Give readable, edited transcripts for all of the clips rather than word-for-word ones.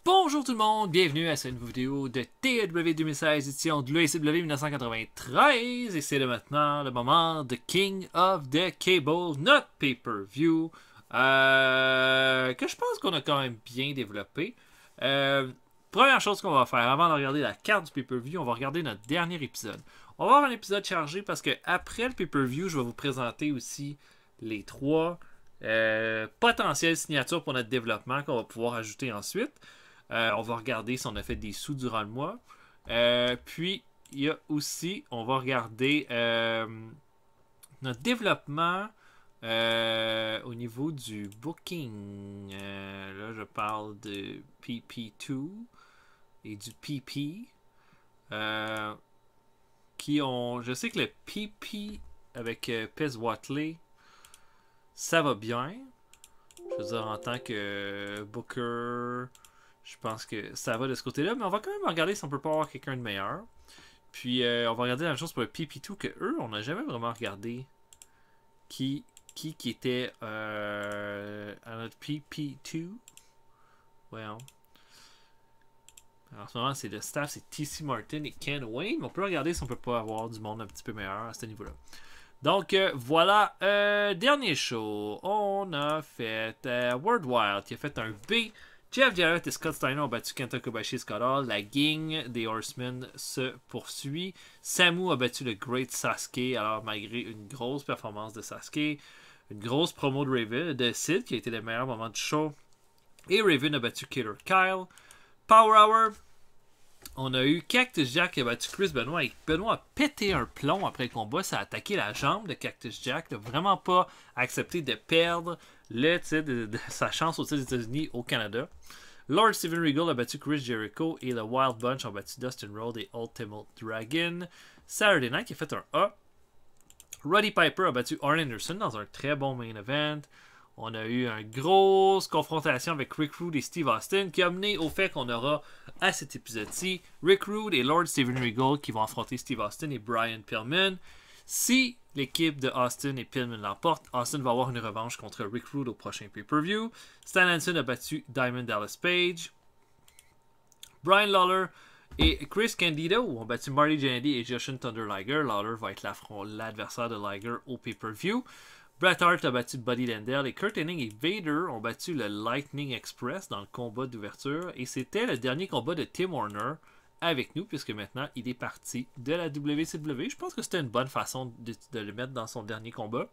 Bonjour tout le monde, bienvenue à cette nouvelle vidéo de TEW 2016, édition de l'ECW 1993, et c'est maintenant le moment de King of the Cable, notre pay-per-view, que je pense qu'on a quand même bien développé. Première chose qu'on va faire, avant de regarder la carte du pay-per-view, on va regarder notre dernier épisode. On va avoir un épisode chargé parce que après le pay-per-view, je vais vous présenter aussi les trois potentielles signatures pour notre développement qu'on va pouvoir ajouter ensuite. On va regarder si on a fait des sous durant le mois. Puis, il y a aussi, on va regarder notre développement au niveau du booking. Là, je parle de PP2 et du PP. Je sais que le PP avec Pez Watley, ça va bien. Je veux dire, en tant que Booker, je pense que ça va de ce côté-là. Mais on va quand même regarder si on peut pas avoir quelqu'un de meilleur. Puis, on va regarder la même chose pour le PP2, que eux, on n'a jamais vraiment regardé qui était à notre PP2. Well. Alors, en ce moment, c'est le staff, c'est TC Martin et Ken Wayne. Mais on peut regarder si on peut pas avoir du monde un petit peu meilleur à ce niveau-là. Donc, voilà. Dernier show. On a fait World Wild qui a fait un B. Jeff Jarrett et Scott Steiner ont battu Kenta Kobashi et Scott Hall. La gang des Horsemen se poursuit. Samu a battu le Great Sasuke. Alors, malgré une grosse performance de Sasuke, une grosse promo de Raven, de Sid, qui a été le meilleur moment du show. Et Raven a battu Killer Kyle. Power Hour. On a eu Cactus Jack qui a battu Chris Benoit. Et Benoit a pété un plomb après le combat. Ça a attaqué la jambe de Cactus Jack. Il n'a vraiment pas accepté de perdre le titre de sa chance au titre des États-Unis au Canada. Lord Steven Regal a battu Chris Jericho. Et le Wild Bunch ont battu Dustin Rhodes et Ultimate Dragon. Saturday Night qui a fait un A. Roddy Piper a battu Arn Anderson dans un très bon main event. On a eu une grosse confrontation avec Rick Rude et Steve Austin qui a mené au fait qu'on aura à cet épisode-ci Rick Rude et Lord Steven Regal qui vont affronter Steve Austin et Brian Pillman. Si l'équipe de Austin et Pillman l'emporte, Austin va avoir une revanche contre Rick Rude au prochain pay-per-view. Stan Hansen a battu Diamond Dallas Page. Brian Lawler et Chris Candido ont battu Marty Jannetty et Jushin Thunder Liger. Lawler va être l'adversaire de Liger au pay-per-view. Bret Hart a battu Buddy Landel et Kurt Hennig et Vader ont battu le Lightning Express dans le combat d'ouverture. Et c'était le dernier combat de Tim Horner avec nous, puisque maintenant il est parti de la WCW. Je pense que c'était une bonne façon de le mettre dans son dernier combat.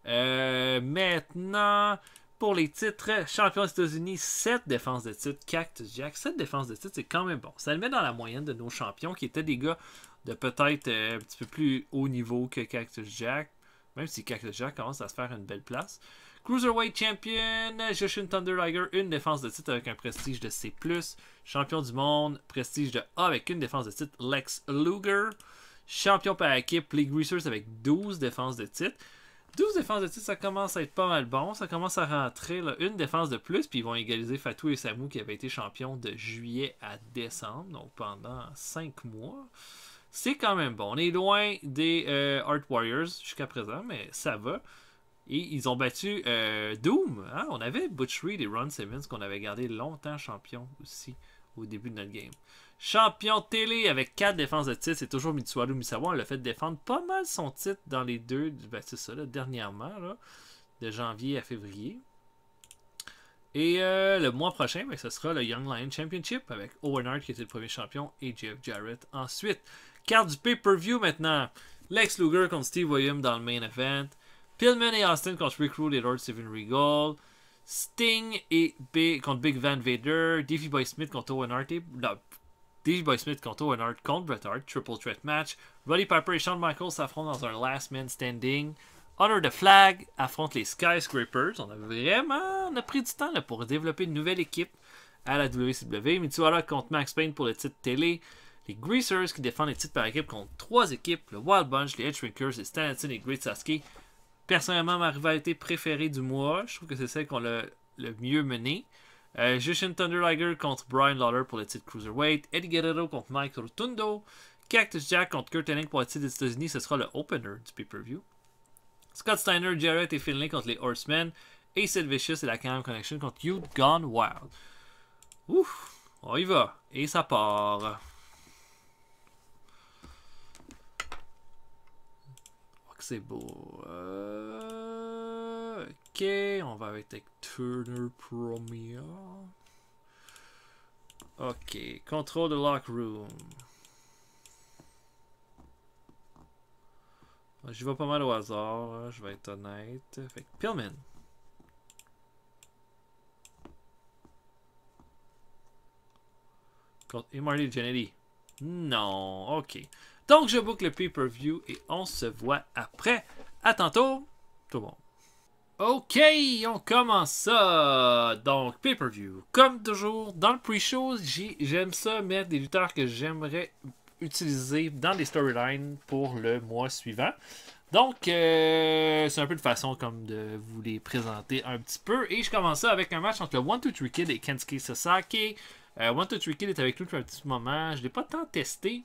Maintenant, pour les titres, champion des États-Unis, 7 défenses de titre. Cactus Jack, 7 défenses de titre, c'est quand même bon. Ça le met dans la moyenne de nos champions, qui étaient des gars de peut-être un petit peu plus haut niveau que Cactus Jack. Même si Cactus Jack commence à se faire une belle place. Cruiserweight Champion, Jushin Thunder Liger, une défense de titre avec un prestige de C+. Champion du monde, prestige de A avec une défense de titre, Lex Luger. Champion par équipe, les Greasers avec 12 défenses de titre. 12 défenses de titre, ça commence à être pas mal bon. Ça commence à rentrer là, une défense de plus. Puis ils vont égaliser Fatou et Samu qui avaient été champions de juillet à décembre. Donc pendant 5 mois. C'est quand même bon. On est loin des Art Warriors jusqu'à présent, mais ça va. Et ils ont battu Doom. Hein? On avait Butch Reed et Ron Simmons qu'on avait gardé longtemps champion aussi au début de notre game. Champion télé avec 4 défenses de titre, c'est toujours Mitsuharu Misawa. On l'a fait défendre pas mal son titre dans les deux, ben c'est ça, là, dernièrement, là, de janvier à février. Et le mois prochain, ben, ce sera le Young Lion Championship avec Owen Hart qui était le premier champion et Jeff Jarrett ensuite. Carte du pay-per-view maintenant. Lex Luger contre Steve Williams dans le main event. Pillman et Austin contre Rick Rude et Lord Steven Regal. Sting et contre Big Van Vader. Davey Boy Smith contre Owen Hart. Davey Boy Smith contre Owen Hart contre Bret Hart. Triple threat match. Roddy Piper et Shawn Michaels s'affrontent dans un last man standing. Honor the Flag affronte les Skyscrapers. On a pris du temps là, pour développer une nouvelle équipe à la WCW. Mitsuhara contre Max Payne pour le titre télé. Les Greasers qui défendent les titres par équipe contre 3 équipes. Le Wild Bunch, les Edge Shrinkers, les Stan Hansen et Great Sasuke. Personnellement, ma rivalité préférée du mois. Je trouve que c'est celle qu'on a le mieux menée. Jushin Thunder Liger contre Brian Lawler pour le titre Cruiserweight. Eddie Guerrero contre Mike Rotundo. Cactus Jack contre Kurt Hennig pour le titre des États-Unis. Ce sera le opener du pay-per-view. Scott Steiner, Jarrett et Finlay contre les Horsemen. Et Sid Vicious et la Cam Connection contre Youth Gone Wild. Ouf! On y va. Et ça part. Oh, que c'est beau. Ok, on va avec Turner Premier. Ok, control the lock room. J'y vais pas mal au hasard, je vais être honnête. Fait que Pillman. Et Marty Jannetty. Non, ok. Donc je book le pay-per-view et on se voit après. À tantôt, tout le monde. Ok, on commence ça. Donc, pay-per-view. Comme toujours, dans le pre-show, j'aime ça mettre des lutteurs que j'aimerais utiliser dans des storylines pour le mois suivant. Donc, c'est un peu de façon comme de vous les présenter un petit peu. Et je commence ça avec un match entre le 1-2-3 Kid et Kensuke Sasaki. 1-2-3 Kid est avec nous depuis un petit moment. Je ne l'ai pas tant testé.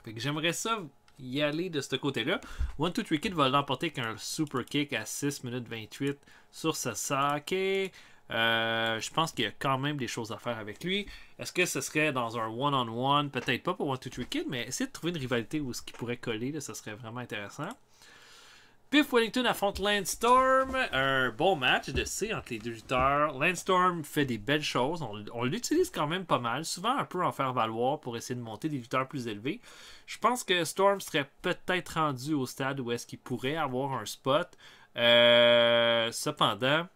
Fait que j'aimerais ça y aller de ce côté-là. 1-2-3 Kid va l'emporter avec un super kick à 6 minutes 28 sur Sasaki. Je pense qu'il y a quand même des choses à faire avec lui. Est-ce que ce serait dans un one-on-one? Peut-être pas pour 1-2-3 Kid, mais essayer de trouver une rivalité où ce qui pourrait coller, là, ça serait vraiment intéressant. Biff Wellington affronte Lance Storm. Un bon match de C entre les deux lutteurs. Lance Storm fait des belles choses. On l'utilise quand même pas mal. Souvent un peu en faire valoir pour essayer de monter des lutteurs plus élevés. Je pense que Storm serait peut-être rendu au stade où est-ce qu'il pourrait avoir un spot. Cependant,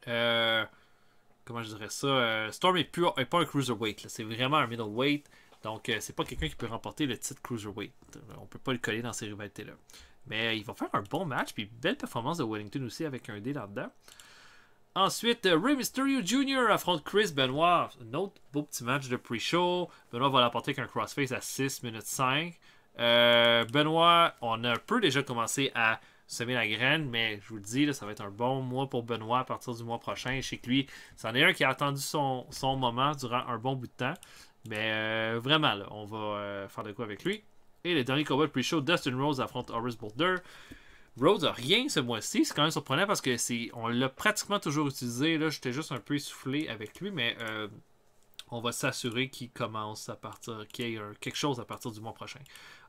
comment je dirais ça? Storm est pas un cruiserweight. C'est vraiment un middleweight. Donc, c'est pas quelqu'un qui peut remporter le titre cruiserweight. On peut pas le coller dans ces rivalités-là. Mais il va faire un bon match, puis belle performance de Wellington aussi avec un D là-dedans. Ensuite, Rey Mysterio Jr. affronte Chris Benoit. Un autre beau petit match de pre-show. Benoit va l'emporter avec un crossface à 6 minutes 5. Benoit, on a un peu déjà commencé à semer la graine, mais je vous le dis, là, ça va être un bon mois pour Benoit à partir du mois prochain. Je sais que lui, c'en est un qui a attendu son moment durant un bon bout de temps. Mais vraiment, là, on va faire de quoi avec lui. Et le dernier combat de pre-show, Dustin Rhodes affronte Horace Boulder. Rhodes a rien ce mois-ci. C'est quand même surprenant parce que on l'a pratiquement toujours utilisé. Là, j'étais juste un peu essoufflé avec lui, mais on va s'assurer qu'il commence à partir, qu'il y ait quelque chose à partir du mois prochain.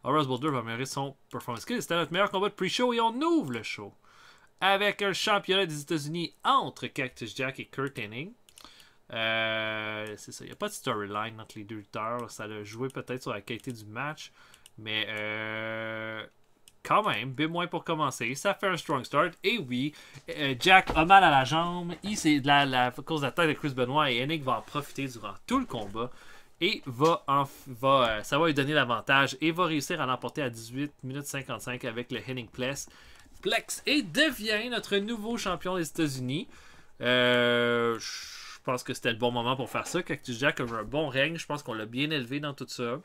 Horace Boulder va améliorer son performance skill. C'était notre meilleur combat de pre-show et on ouvre le show avec un championnat des États-Unis entre Cactus Jack et Kurt Hennig. C'est ça, il n'y a pas de storyline entre les deux lutteurs. Ça a joué peut-être sur la qualité du match. Mais quand même, B- pour commencer. Ça fait un strong start. Et oui, Jack a mal à la jambe. C'est de la cause d'attaque de Chris Benoit et Hennig va en profiter durant tout le combat. Et ça va lui donner l'avantage et va réussir à l'emporter à 18 minutes 55 avec le Hennig Plex et devient notre nouveau champion des États-Unis. Je pense que c'était le bon moment pour faire ça. Cactus Jack a eu un bon règne. Je pense qu'on l'a bien élevé dans tout ça.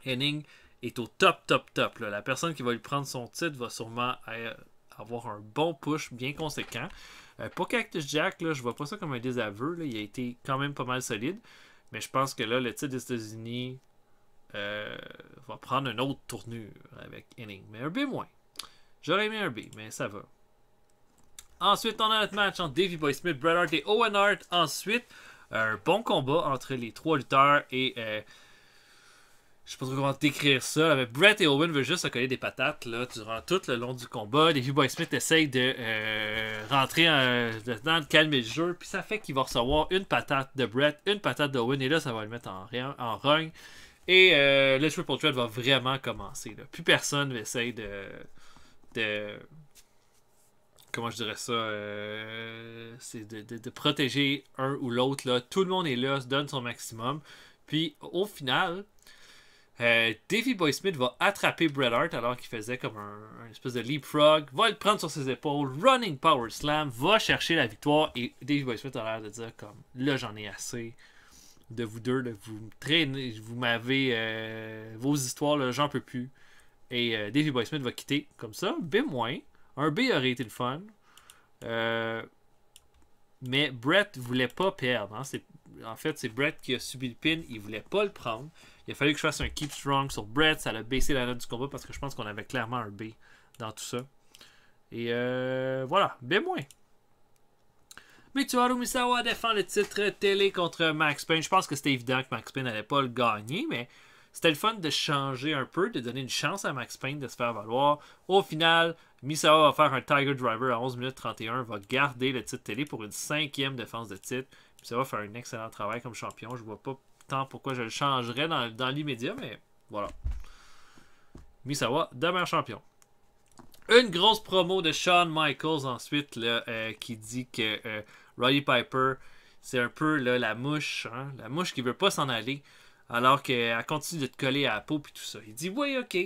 Hennig est au top. Là. La personne qui va lui prendre son titre va sûrement avoir un bon push bien conséquent. Pour Cactus Jack, là, je vois pas ça comme un désaveu. Là. Il a été quand même pas mal solide. Mais je pense que là, le titre des États-Unis va prendre une autre tournure avec Hennig. Mais un B moins. J'aurais aimé un B, mais ça va. Ensuite, on a notre match entre Davey Boy Smith, Bret Hart et Owen Hart. Ensuite, un bon combat entre les trois lutteurs et je sais pas trop comment décrire ça. Mais Bret et Owen veulent juste se coller des patates là, durant tout le long du combat. Davey Boy Smith essaye de rentrer dedans, de calmer le jeu. Puis ça fait qu'il va recevoir une patate de Bret, une patate d'Owen. Et là, ça va le mettre en rogne. Et le Triple Threat va vraiment commencer. Là. Plus personne n'essaye de comment je dirais ça, c'est de protéger un ou l'autre. Là. Tout le monde est là, se donne son maximum. Puis au final, Davey Boy Smith va attraper Bret Hart alors qu'il faisait comme un espèce de leapfrog, va le prendre sur ses épaules, running power slam, va chercher la victoire et Davey Boy Smith a l'air de dire comme là j'en ai assez de vous deux, de vous traîner, vous m'avez vos histoires, là, j'en peux plus. Et Davey Boy Smith va quitter comme ça, B-. Un B aurait été le fun. Mais Bret voulait pas perdre. Hein. En fait, c'est Bret qui a subi le pin. Il voulait pas le prendre. Il a fallu que je fasse un keep strong sur Bret. Ça a baissé la note du combat parce que je pense qu'on avait clairement un B dans tout ça. Et voilà, B-. Mitsuharu Misawa défend le titre télé contre Max Payne. Je pense que c'était évident que Max Payne n'allait pas le gagner, mais c'était le fun de changer un peu, de donner une chance à Max Payne de se faire valoir. Au final, Misawa va faire un Tiger Driver à 11 minutes 31, va garder le titre télé pour une 5e défense de titre. Misawa va faire un excellent travail comme champion. Je vois pas tant pourquoi je le changerais dans l'immédiat, mais voilà. Misawa demeure champion. Une grosse promo de Shawn Michaels ensuite là, qui dit que Roddy Piper, c'est un peu là, la mouche, hein, la mouche qui veut pas s'en aller, alors qu'elle continue de te coller à la peau et tout ça. Il dit oui, ok,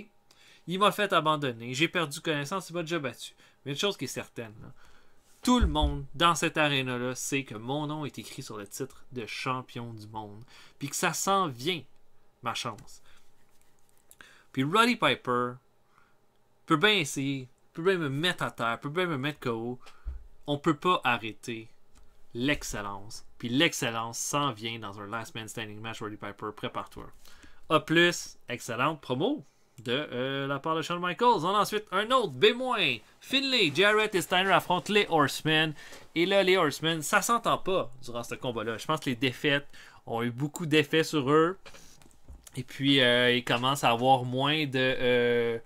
il m'a fait abandonner, j'ai perdu connaissance, il m'a déjà battu. Mais une chose qui est certaine, là, tout le monde dans cette aréna-là sait que mon nom est écrit sur le titre de champion du monde, puis que ça s'en vient, ma chance. Puis Roddy Piper peut bien essayer, peut bien me mettre à terre, peut bien me mettre KO. On peut pas arrêter l'excellence. Puis l'excellence s'en vient dans un Last Man Standing match. Roddy Piper, prépare-toi. A+, excellente promo de la part de Shawn Michaels. On a ensuite un autre B-. Finlay, Jarrett et Steiner affrontent les Horsemen. Et là, les Horsemen, ça s'entend pas durant ce combat-là. Je pense que les défaites ont eu beaucoup d'effets sur eux. Et puis, ils commencent à avoir moins de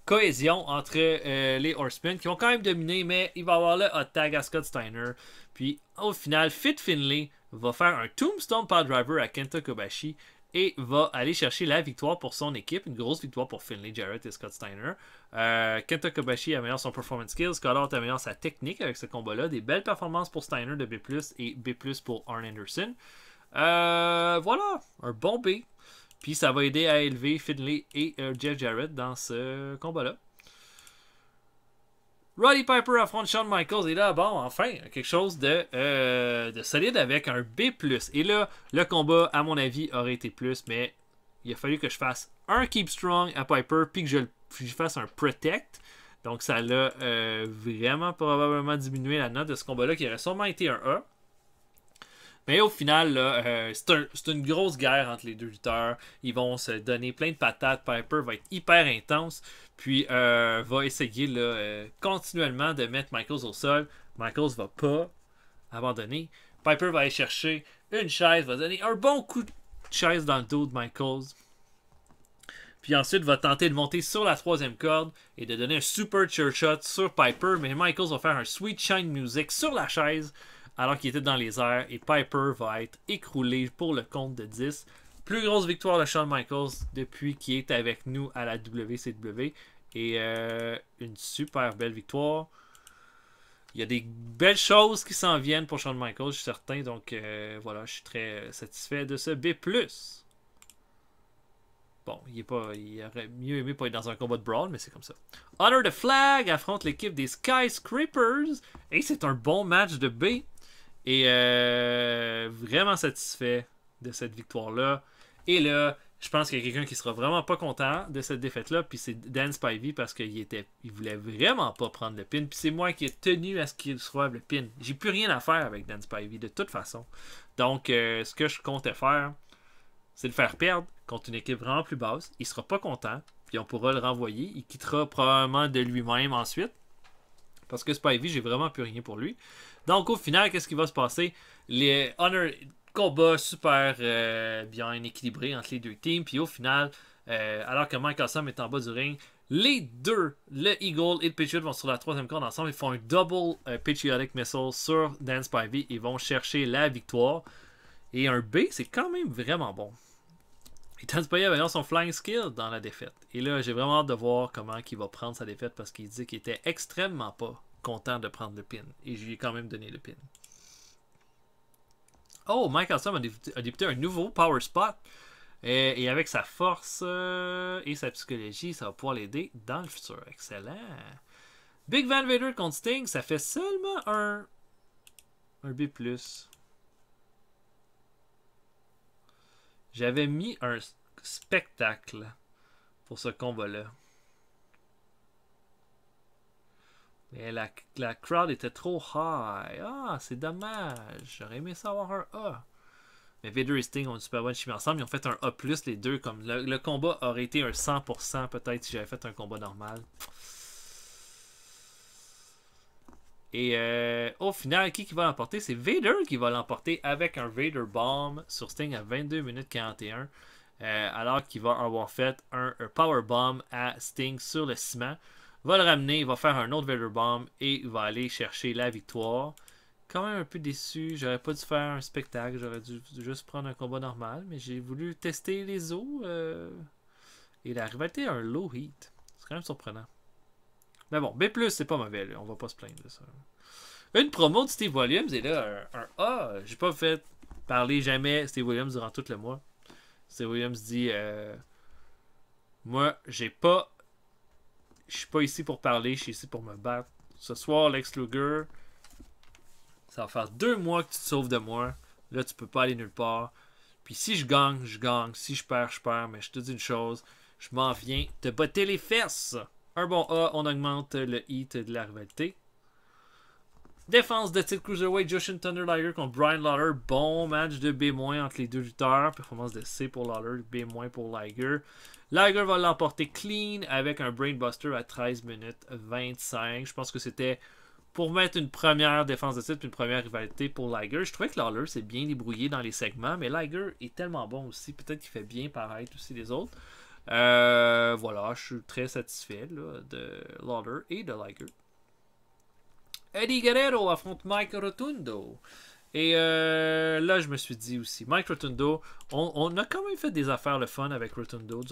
cohésion entre les Horsemen qui vont quand même dominer, mais il va y avoir le hot tag à Scott Steiner. Puis, au final, Fit Finlay va faire un Tombstone Power Driver à Kenta Kobashi et va aller chercher la victoire pour son équipe. Une grosse victoire pour Finlay, Jarrett et Scott Steiner. Kenta Kobashi améliore son performance skills. Scott Hart améliore sa technique avec ce combat-là. Des belles performances pour Steiner de B+, et B+, pour Arn Anderson. Voilà, un bon B. Puis ça va aider à élever Finlay et Jeff Jarrett dans ce combat-là. Roddy Piper affronte Shawn Michaels. Et là, bon, enfin, quelque chose de solide avec un B+. Et là, le combat, à mon avis, aurait été plus, mais il a fallu que je fasse un Keep Strong à Piper, puis que je fasse un Protect. Donc ça l'a vraiment probablement diminué la note de ce combat-là, qui aurait sûrement été un A. Mais au final, là, c'est une grosse guerre entre les deux lutteurs. Ils vont se donner plein de patates. Piper va être hyper intense. Puis va essayer là, continuellement de mettre Michaels au sol. Michaels va pas abandonner. Piper va aller chercher une chaise. Va donner un bon coup de chaise dans le dos de Michaels. Puis ensuite va tenter de monter sur la 3e corde et de donner un super chair shot sur Piper. Mais Michaels va faire un Sweet Shine Music sur la chaise alors qu'il était dans les airs, et Piper va être écroulé pour le compte de 10. Plus grosse victoire de Shawn Michaels depuis qu'il est avec nous à la WCW, et une super belle victoire. Il y a des belles choses qui s'en viennent pour Shawn Michaels, je suis certain, donc voilà, je suis très satisfait de ce B+. Bon, il aurait mieux aimé pas être dans un combat de brawl, mais c'est comme ça. Honor the Flag affronte l'équipe des Skyscrapers, et c'est un bon match de B. Et vraiment satisfait de cette victoire-là. Et là, je pense qu'il y a quelqu'un qui sera vraiment pas content de cette défaite-là. Puis c'est Dan Spivey parce qu'il voulait vraiment pas prendre le pin. Puis c'est moi qui ai tenu à ce qu'il reçoive le pin. J'ai plus rien à faire avec Dan Spivey de toute façon. Donc, ce que je comptais faire, c'est le faire perdre contre une équipe vraiment plus basse. Il sera pas content. Puis on pourra le renvoyer. Il quittera probablement de lui-même ensuite. Parce que Spivey, j'ai vraiment plus rien pour lui. Donc, au final, qu'est-ce qui va se passer? Les Honor combat super bien équilibré entre les deux teams. Puis au final, alors que Mike Awesome est en bas du ring, les deux, le Eagle et le Patriot, vont sur la 3e corde ensemble. Ils font un double Patriotic Missile sur Dan Spivey. Ils vont chercher la victoire. Et un B, c'est quand même vraiment bon. Et Dan Spivey avait son flying skill dans la défaite. Et là, j'ai vraiment hâte de voir comment il va prendre sa défaite parce qu'il dit qu'il était extrêmement pas content de prendre le pin. Et je lui ai quand même donné le pin. Oh, Mike Awesome a débuté un nouveau Power Spot. Et avec sa force et sa psychologie, ça va pouvoir l'aider dans le futur. Excellent. Big Van Vader contre Sting, ça fait seulement un B+. J'avais mis un spectacle pour ce combat-là. Mais la crowd était trop high. Ah, c'est dommage. J'aurais aimé ça avoir un A. Mais Vader et Sting ont une super bonne chimie ensemble. Ils ont fait un A+, les deux. Comme le combat aurait été un 100% peut-être si j'avais fait un combat normal. Et au final, qui va l'emporter? C'est Vader qui va l'emporter avec un Vader Bomb sur Sting à 22 minutes 41. Alors qu'il va avoir fait un Power Bomb à Sting sur le ciment. Va le ramener, il va faire un autre Vader Bomb et il va aller chercher la victoire. Quand même un peu déçu, j'aurais pas dû faire un spectacle, j'aurais dû juste prendre un combat normal, mais j'ai voulu tester les os. Et la rivalité a un low heat. C'est quand même surprenant. Mais bon, B+, c'est pas mauvais, là. On va pas se plaindre de ça. Une promo de Steve Williams, et là, un A. J'ai pas fait parler jamais Steve Williams durant tout le mois. Steve Williams dit moi, je suis pas ici pour parler, je suis ici pour me battre. Ce soir, Lex Luger, ça va faire 2 mois que tu te sauves de moi. Là, tu peux pas aller nulle part. Puis si je gagne, je gagne. Si je perds, je perds. Mais je te dis une chose, je m'en viens te botter les fesses. Un bon A, on augmente le hit de la rivalité. Défense de titre Cruiserweight, Jushin Thunder Liger contre Brian Lawler. Bon match de B- entre les deux lutteurs. Performance de C pour Lawler, B- pour Liger. Liger va l'emporter clean avec un Brainbuster à 13 minutes 25. Je pense que c'était pour mettre une première défense de titre et une première rivalité pour Liger. Je trouvais que Lawler s'est bien débrouillé dans les segments, mais Liger est tellement bon aussi. Peut-être qu'il fait bien paraître aussi les autres. Voilà, je suis très satisfait là, de Lawler et de Liger. Eddie Guerrero affronte Mike Rotundo. Et là, je me suis dit aussi, Mike Rotundo, on a quand même fait des affaires le fun avec Rotundo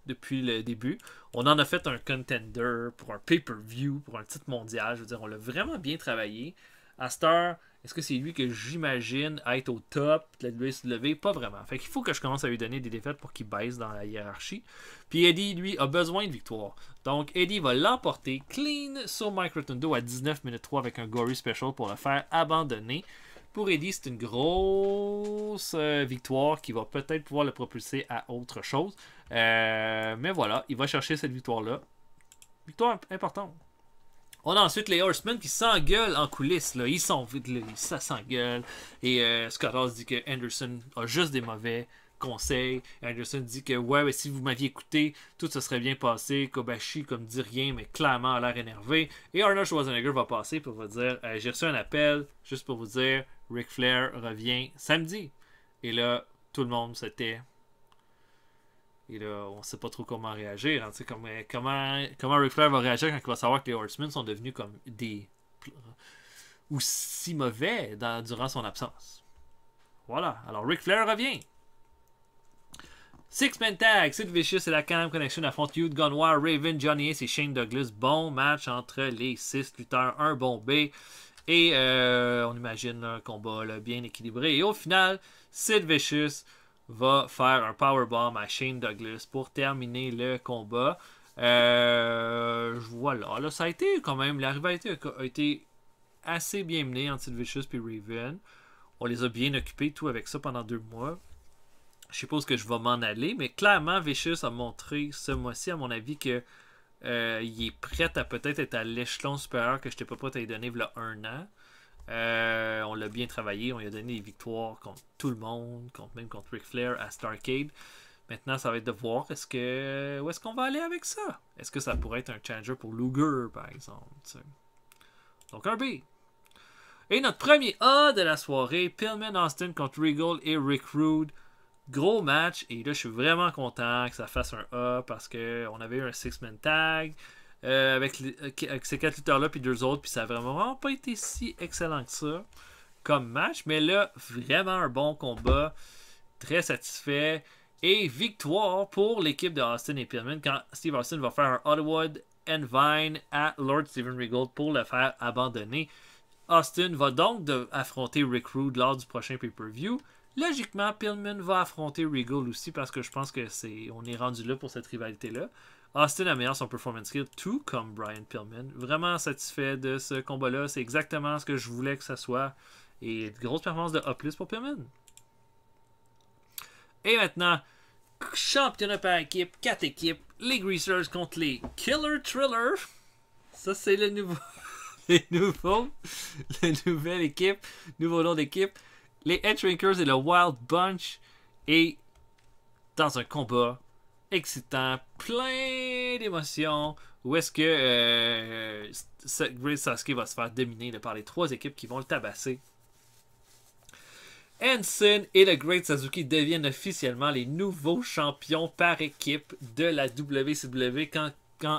depuis le début. On en a fait un contender pour un pay-per-view, pour un titre mondial. Je veux dire, on l'a vraiment bien travaillé. À cette heure, est-ce que c'est lui que j'imagine être au top de la WCW? Pas vraiment. Fait qu'il faut que je commence à lui donner des défaites pour qu'il baisse dans la hiérarchie. Puis Eddie, lui, a besoin de victoire. Donc Eddie va l'emporter clean sur Mike Rotundo à 19 minutes 3 avec un Gory Special pour le faire abandonner. Pour Eddie, c'est une grosse victoire qui va peut-être pouvoir le propulser à autre chose. Mais voilà, il va chercher cette victoire-là. Victoire importante. On a ensuite les Horsemen qui s'engueulent en coulisses. Là. Ils sont vides, là. Ça s'engueule. Et Scott Hall dit que Anderson a juste des mauvais conseils. Anderson dit que ouais, mais si vous m'aviez écouté, tout se serait bien passé. Kobashi, comme dit rien, mais clairement a l'air énervé. Et Arnold Schwarzenegger va passer pour vous dire j'ai reçu un appel, juste pour vous dire, Ric Flair revient samedi. Et là, tout le monde se tait. Et là, on ne sait pas trop comment réagir. Hein, comment Ric Flair va réagir quand il va savoir que les Horsemen sont devenus comme des aussi mauvais durant son absence. Voilà. Alors Ric Flair revient. Six-Man Tag, Sid Vicious et la Can-Am Connection affrontent Youth Gone Wild, Raven, Johnny Ace et Shane Douglas. Bon match entre les 6 lutteurs, un bon B. Et on imagine un combat là, bien équilibré. Et au final, Sid Vicious va faire un powerbomb à Shane Douglas pour terminer le combat. Voilà, là, ça a été quand même, la rivalité a été assez bien menée entre Sid Vicious et Raven. On les a bien occupés, tout avec ça pendant 2 mois. Je suppose que je vais m'en aller, mais clairement, Vicious a montré ce mois-ci, à mon avis, que il est prêt à peut-être être à l'échelon supérieur que je n'étais pas prêt à lui donner il y a 1 an. On l'a bien travaillé, on lui a donné des victoires contre tout le monde, même contre Ric Flair à Starrcade. Maintenant, ça va être de voir où est-ce qu'on va aller avec ça. Est-ce que ça pourrait être un challenger pour Luger, par exemple, t'sais. Donc un B. Et notre premier A de la soirée, Pillman Austin contre Regal et Rick Rude. Gros match, et là je suis vraiment content que ça fasse un A parce qu'on avait eu un 6-man tag avec ces 4 lutteurs-là puis 2 autres, puis ça n'a vraiment pas été si excellent que ça comme match, mais là, vraiment un bon combat, très satisfait, et victoire pour l'équipe de Austin et Pillman quand Steve Austin va faire un Hollywood and Vine à Lord Steven Regal pour le faire abandonner. Austin va donc affronter Rick Rude lors du prochain pay-per-view. Logiquement, Pillman va affronter Regal aussi parce que je pense que on est rendu là pour cette rivalité-là. Austin améliore son performance skill, tout comme Brian Pillman. Vraiment satisfait de ce combat-là. C'est exactement ce que je voulais que ça soit. Et grosse performance de A+ pour Pillman. Et maintenant, championnat par équipe, 4 équipes. Les Greasers contre les Killer Thriller. Ça, c'est le nouvelle équipe. Nouveau nom d'équipe. Les Edgerakers et le Wild Bunch. Et dans un combat excitant, plein d'émotions, Ou est-ce que Great Sasuke va se faire dominer là, par les 3 équipes qui vont le tabasser? Hanson et le Great Sasuke deviennent officiellement les nouveaux champions par équipe de la WCW quand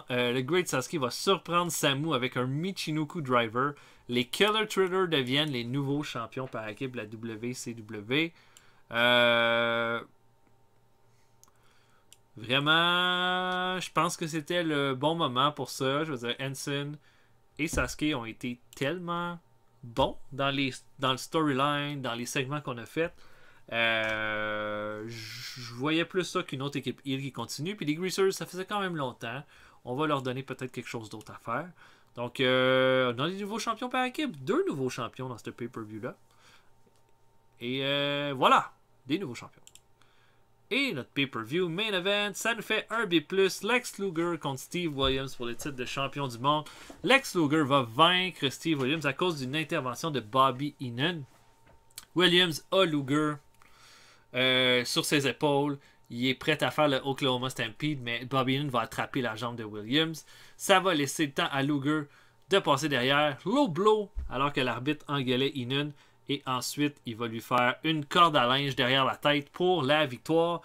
le Great Sasuke va surprendre Samu avec un Michinoku Driver. Les Killer Thriller deviennent les nouveaux champions par équipe de la WCW. Vraiment, je pense que c'était le bon moment pour ça. Je veux dire, Hanson et Sasuke ont été tellement bons dans le storyline, dans les segments qu'on a fait. Je voyais plus ça qu'une autre équipe heel qui continue. Puis les Greasers, ça faisait quand même longtemps. On va leur donner peut-être quelque chose d'autre à faire. Donc, on a des nouveaux champions par équipe. 2 nouveaux champions dans ce pay-per-view-là. Et voilà, des nouveaux champions. Et notre pay-per-view main event, ça nous fait un B+, Lex Luger contre Steve Williams pour le titre de champion du monde. Lex Luger va vaincre Steve Williams à cause d'une intervention de Bobby Heenan. Williams a Luger sur ses épaules. Il est prêt à faire le Oklahoma Stampede, mais Bobby Heenan va attraper la jambe de Williams. Ça va laisser le temps à Luger de passer derrière. Low blow, alors que l'arbitre engueulait Heenan. Et ensuite, il va lui faire une corde à linge derrière la tête pour la victoire.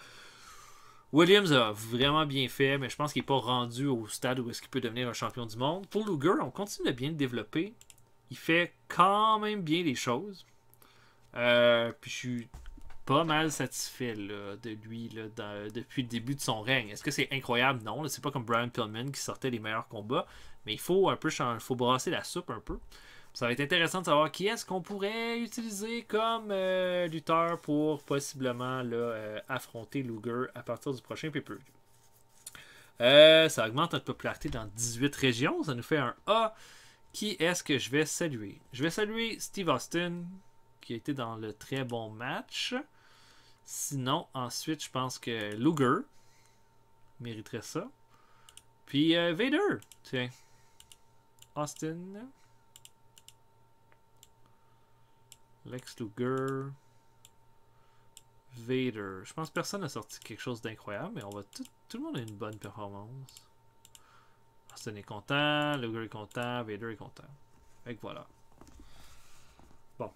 Williams a vraiment bien fait, mais je pense qu'il n'est pas rendu au stade où est-ce qu'il peut devenir un champion du monde. Pour Luger, on continue de bien le développer. Il fait quand même bien les choses. Puis je suis pas mal satisfait là, de lui là, depuis le début de son règne. Est-ce que c'est incroyable? Non. C'est pas comme Brian Pillman qui sortait les meilleurs combats. Mais il faut un peu faut brasser la soupe un peu. Ça va être intéressant de savoir qui est-ce qu'on pourrait utiliser comme lutteur pour possiblement là, affronter Luger à partir du prochain pay-per-view. Ça augmente notre popularité dans 18 régions. Ça nous fait un A. Qui est-ce que je vais saluer? Je vais saluer Steve Austin, qui a été dans le très bon match. Sinon, ensuite, je pense que Luger mériterait ça. Puis Vader. Tiens. Austin. Lex Luger, Vader. Je pense que personne n'a sorti quelque chose d'incroyable, mais on va tout le monde a une bonne performance. Austin est content, Luger est content, Vader est content. Fait que voilà. Bon.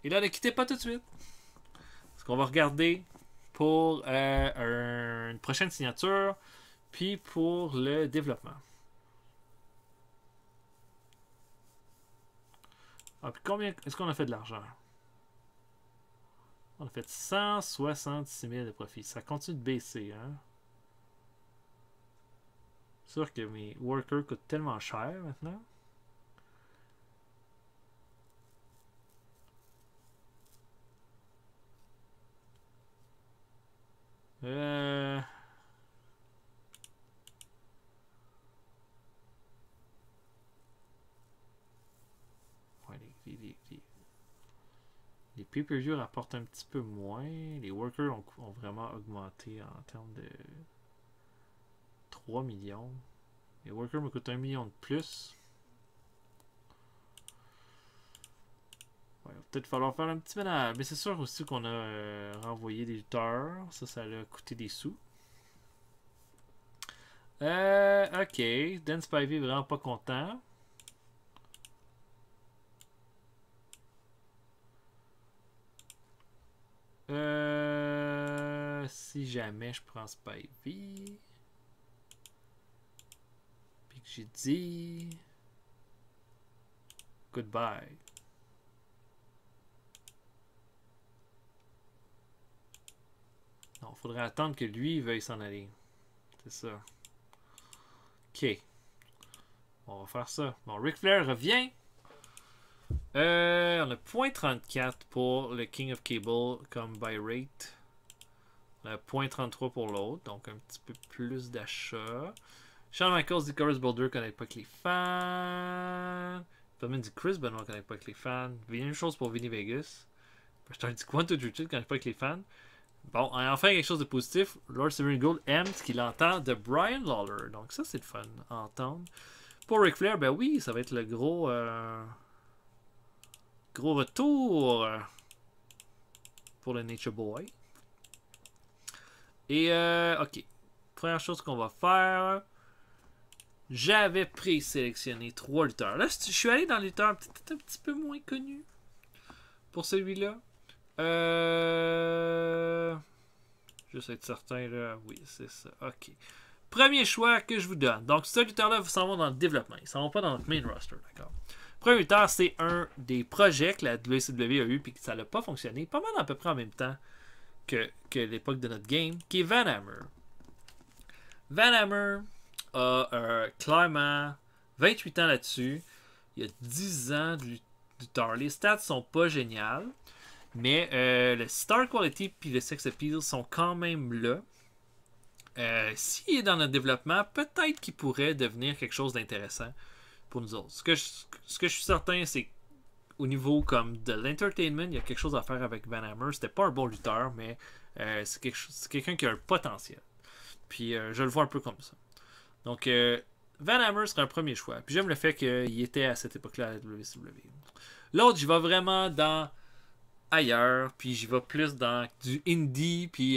Et là, ne quittez pas tout de suite. Parce qu'on va regarder pour une prochaine signature, puis pour le développement. Ah, puis combien est-ce qu'on a fait de l'argent? On a fait 166 000 de profit. Ça continue de baisser, hein? C'est sûr que mes workers coûtent tellement cher maintenant. Ouais, les pay-per-view rapportent un petit peu moins. Les workers ont vraiment augmenté en termes de 3 millions. Les workers me coûtent 1 million de plus. Ouais, il va peut-être falloir faire un petit ménage. Mais c'est sûr aussi qu'on a renvoyé des lutteurs. Ça a coûté des sous. Ok. Dan Spivey est vraiment pas content. Si jamais je prends Spivey, puis que j'ai dit goodbye. Non, il faudrait attendre que lui veuille s'en aller. C'est ça. Ok. On va faire ça. Bon, Ric Flair revient. On a 0.34 pour le King of Cable comme buy rate. On a 0.33 pour l'autre, donc un petit peu plus d'achat. Shawn Michaels dit Chris Boulder connaît pas que les fans. Pillman dit Chris Benoit connaît pas que les fans. Même chose pour Vinny Vegas. Je t'en dis Quantum Richard connaît pas que les fans. Bon, enfin quelque chose de positif. Lord Severn Gold aime ce qu'il entend de Brian Lawler. Donc ça c'est le fun à entendre. Pour Ric Flair, ben oui, ça va être le gros retour pour le Nature Boy. Et ok. Première chose qu'on va faire. j'avais présélectionné 3 lutteurs. Là, je suis allé dans les lutteurs peut-être un petit peu moins connus pour celui-là. Juste être certain, là. Oui, c'est ça. OK. Premier choix que je vous donne. Donc, ce lutteur-là, vous s'en vont dans le développement. Ils s'en vont pas dans notre main roster, d'accord? Premier lutteur, c'est un des projets que la WCW a eu puis que ça n'a pas fonctionné pas mal à peu près en même temps que l'époque de notre game, qui est Van Hammer. Van Hammer a clairement 28 ans là-dessus. Il y a 10 ans de lutteur. Les stats sont pas géniales, mais le star quality et le sex appeal sont quand même là. S'il est dans notre développement, peut-être qu'il pourrait devenir quelque chose d'intéressant pour nous autres. Ce que je suis certain, c'est qu'au niveau comme de l'entertainment, il y a quelque chose à faire avec Van Hammer. C'était pas un bon lutteur, mais c'est quelqu'un qui a un potentiel. Puis je le vois un peu comme ça. Donc Van Hammer serait un premier choix. Puis j'aime le fait qu'il était à cette époque-là à la WCW. L'autre, j'y vais vraiment dans ailleurs, puis j'y vais plus dans du indie, puis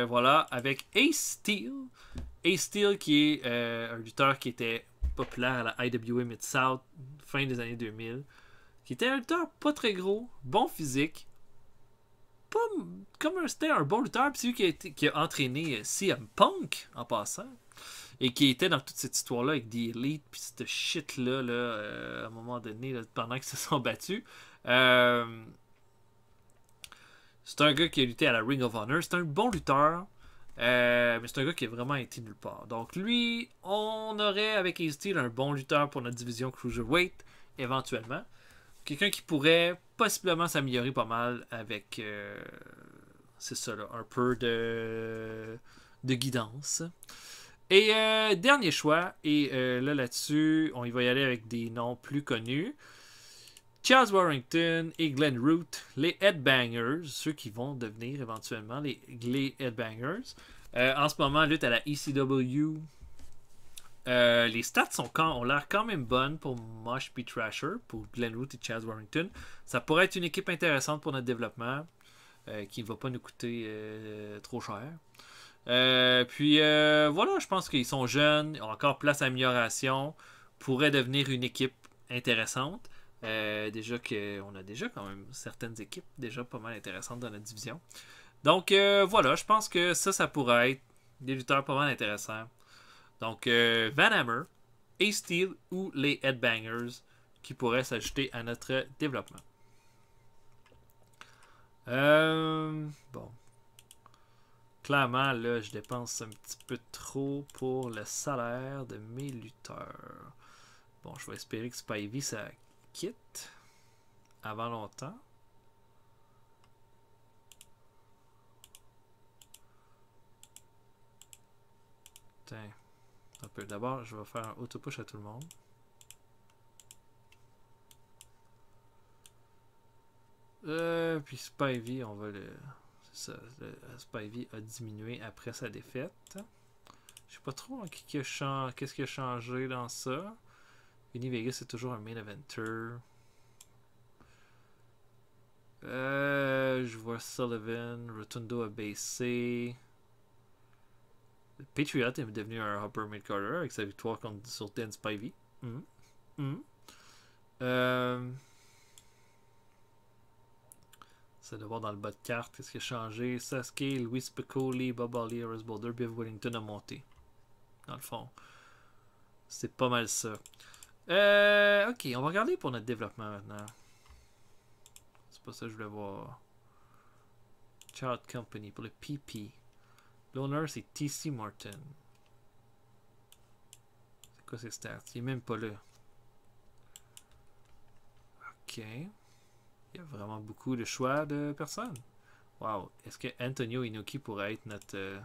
voilà, avec Ace Steel. Ace Steel qui est un lutteur qui était populaire à la IWA Mid-South, fin des années 2000, qui était un lutteur pas très gros, bon physique, pas comme c'était un bon lutteur, puis c'est lui qui a entraîné CM Punk en passant, et qui était dans toute cette histoire-là avec The Elite, puis cette shit-là, à un moment donné, là, pendant qu'ils se sont battus. C'est un gars qui a lutté à la Ring of Honor. C'est un bon lutteur. Mais c'est un gars qui a vraiment été nulle part. Donc lui, on aurait avec Ace Steel un bon lutteur pour notre division Cruiserweight, éventuellement. Quelqu'un qui pourrait possiblement s'améliorer pas mal avec, c'est ça là, un peu de guidance. Et dernier choix, et là-dessus, on y va y aller avec des noms plus connus. Chaz Warrington et Glenn Root, les Headbangers, ceux qui vont devenir éventuellement les Headbangers. En ce moment, lutte à la ECW. Les stats ont l'air quand même bonnes pour Mosh P. Thrasher, pour Glenn Root et Chaz Warrington. Ça pourrait être une équipe intéressante pour notre développement, qui ne va pas nous coûter trop cher. Puis voilà, je pense qu'ils sont jeunes, ont encore place à amélioration, pourraient devenir une équipe intéressante. Déjà qu'on a déjà quand même certaines équipes déjà pas mal intéressantes dans notre division. Donc voilà, je pense que ça pourrait être des lutteurs pas mal intéressants. Donc Van Hammer, Ace Steel ou les Headbangers qui pourraient s'ajouter à notre développement. Bon. Clairement, là, je dépense un petit peu trop pour le salaire de mes lutteurs. Bon, je vais espérer que Spivey, ça quitte avant longtemps. Tiens, un peu. D'abord, je vais faire un auto-push à tout le monde. Puis Spivey, on va le... C'est ça, Spivey a diminué après sa défaite. Je sais pas trop qu'est-ce qui a changé dans ça. Vinny Vegas est toujours un main eventer. Je vois Sullivan, Rotundo a baissé. Le Patriot est devenu un Upper Mid-Carter avec sa victoire sur Dan Spivey. C'est de voir dans le bas de carte qu'est-ce qui a changé. Sasuke, Louis Piccoli, Bob Holly, Horace Boulder, Biff Wellington a monté. Dans le fond. C'est pas mal ça. Ok, on va regarder pour notre développement maintenant. C'est pas ça que je voulais voir. Child Company pour le PP. L'honneur c'est TC Martin. C'est quoi ses stats? Il est même pas là. Ok. Il y a vraiment beaucoup de choix de personnes. Wow. Est-ce que Antonio Inoki pourrait être notre...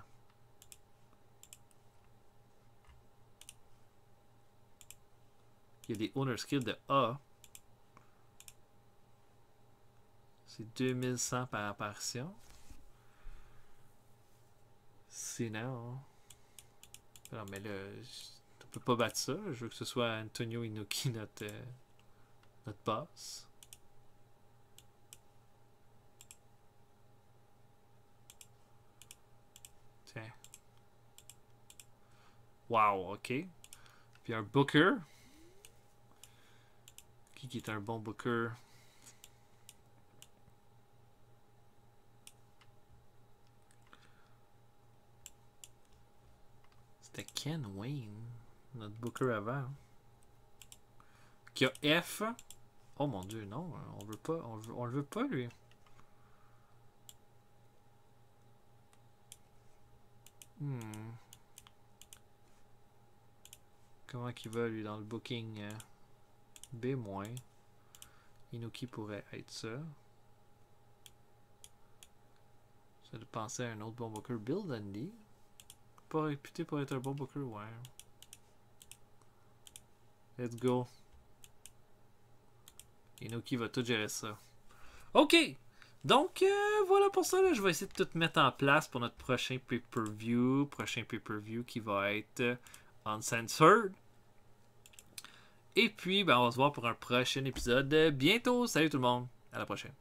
Il y a des owner skills de A. C'est 2100 par apparition. C'est non. Non, mais là, on peut pas battre ça. Je veux que ce soit Antonio Inoki notre boss. Tiens. Wow, ok. Puis un Booker. Qui est un bon Booker? C'était Ken Wayne, notre Booker avant. Qui a F. Oh mon dieu, non, on veut pas, on le veut pas lui. Comment qu'il va lui dans le booking B-. Inoki pourrait être ça. Ça de penser à un autre bon booker. Bill Dundee. Pas réputé pour être un bon booker, ouais. Let's go. Inoki va tout gérer ça. Ok! Donc, voilà pour ça. Là, je vais essayer de tout mettre en place pour notre prochain pay-per-view. Prochain pay-per-view qui va être Uncensored. Et puis, ben, on va se voir pour un prochain épisode bientôt. Salut tout le monde. À la prochaine.